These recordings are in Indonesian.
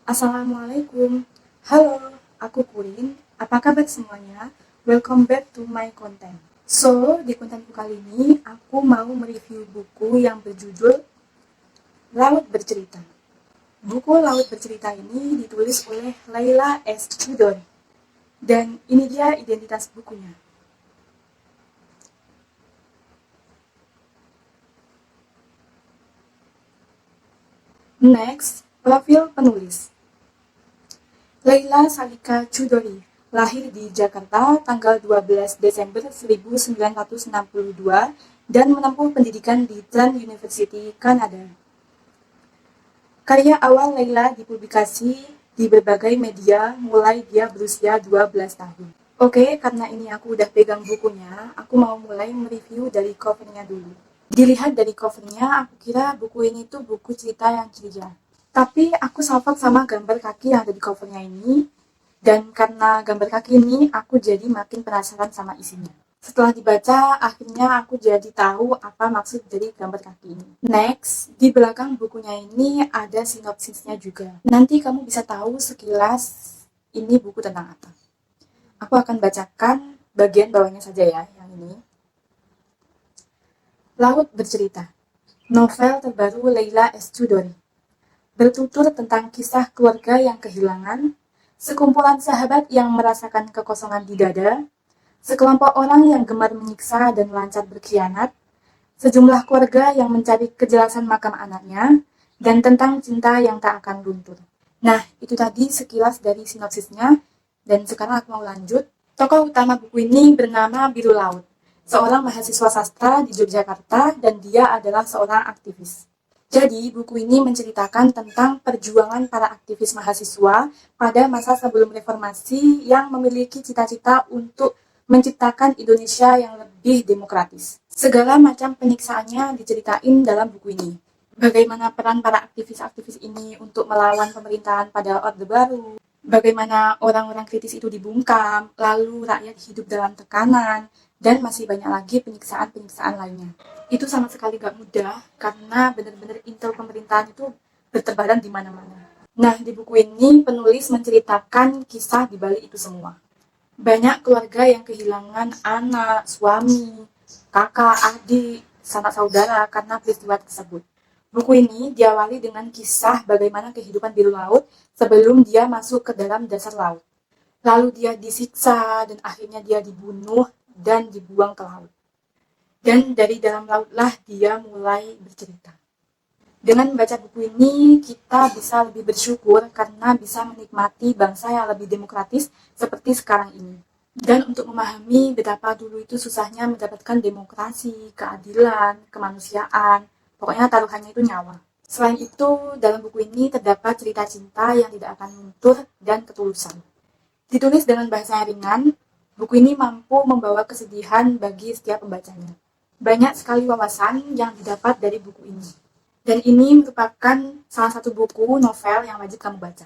Assalamualaikum. Halo, aku Kurin. Apa kabar semuanya? Welcome back to my content. So, di kontenku kali ini, aku mau mereview buku yang berjudul Laut Bercerita. Buku Laut Bercerita ini ditulis oleh Laila S. Chudori. Dan ini dia identitas bukunya. Next, profil penulis. Laila Salika Chudori, lahir di Jakarta tanggal 12 Desember 1962 dan menempuh pendidikan di Trent University, Kanada. Karya awal Laila dipublikasi di berbagai media mulai dia berusia 12 tahun. Oke, karena ini aku udah pegang bukunya, aku mau mulai mereview dari covernya dulu. Dilihat dari covernya, aku kira buku ini tuh buku cerita yang ceria. Tapi aku salvok sama gambar kaki yang ada di covernya ini, dan karena gambar kaki ini, aku jadi makin penasaran sama isinya. Setelah dibaca, akhirnya aku jadi tahu apa maksud dari gambar kaki ini. Next, di belakang bukunya ini ada sinopsisnya juga. Nanti kamu bisa tahu sekilas ini buku tentang apa. Aku akan bacakan bagian bawahnya saja ya, yang ini. Laut Bercerita, novel terbaru Laila S. Chudori. Bertutur tentang kisah keluarga yang kehilangan, sekumpulan sahabat yang merasakan kekosongan di dada, sekelompok orang yang gemar menyiksa dan lancar berkhianat, sejumlah keluarga yang mencari kejelasan makam anaknya, dan tentang cinta yang tak akan luntur. Nah, itu tadi sekilas dari sinopsisnya, dan sekarang aku mau lanjut. Tokoh utama buku ini bernama Biru Laut, seorang mahasiswa sastra di Yogyakarta, dan dia adalah seorang aktivis. Jadi, buku ini menceritakan tentang perjuangan para aktivis mahasiswa pada masa sebelum reformasi yang memiliki cita-cita untuk menciptakan Indonesia yang lebih demokratis. Segala macam penyiksaannya diceritain dalam buku ini. Bagaimana peran para aktivis-aktivis ini untuk melawan pemerintahan pada Orde Baru, bagaimana orang-orang kritis itu dibungkam, lalu rakyat hidup dalam tekanan, dan masih banyak lagi penyiksaan-penyiksaan lainnya. Itu sama sekali gak mudah, karena benar-benar intel pemerintahan itu bertebaran di mana-mana. Nah, di buku ini penulis menceritakan kisah di balik itu semua. Banyak keluarga yang kehilangan anak, suami, kakak, adik, sanak saudara karena peristiwa tersebut. Buku ini diawali dengan kisah bagaimana kehidupan biru laut sebelum dia masuk ke dalam dasar laut. Lalu dia disiksa dan akhirnya dia dibunuh dan dibuang ke laut. Dan dari dalam lautlah dia mulai bercerita. Dengan membaca buku ini, kita bisa lebih bersyukur karena bisa menikmati bangsa yang lebih demokratis seperti sekarang ini. Dan untuk memahami betapa dulu itu susahnya mendapatkan demokrasi, keadilan, kemanusiaan, pokoknya taruhannya itu nyawa. Selain itu, dalam buku ini terdapat cerita cinta yang tidak akan luntur dan ketulusan. Ditulis dengan bahasa yang ringan, buku ini mampu membawa kesedihan bagi setiap pembacanya. Banyak sekali wawasan yang didapat dari buku ini. Dan ini merupakan salah satu buku novel yang wajib kamu baca.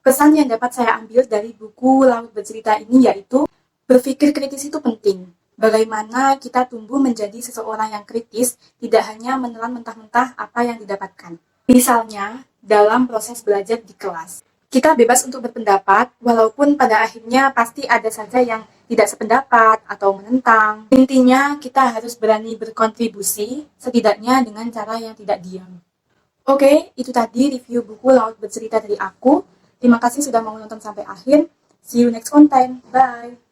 Pesan yang dapat saya ambil dari buku Laut Bercerita ini yaitu, berpikir kritis itu penting. Bagaimana kita tumbuh menjadi seseorang yang kritis, tidak hanya menelan mentah-mentah apa yang didapatkan. Misalnya, dalam proses belajar di kelas. Kita bebas untuk berpendapat, walaupun pada akhirnya pasti ada saja yang tidak sependapat atau menentang. Intinya, kita harus berani berkontribusi, setidaknya dengan cara yang tidak diam. Oke, itu tadi review buku Laut Bercerita dari aku. Terima kasih sudah mau nonton sampai akhir. See you next content. Bye!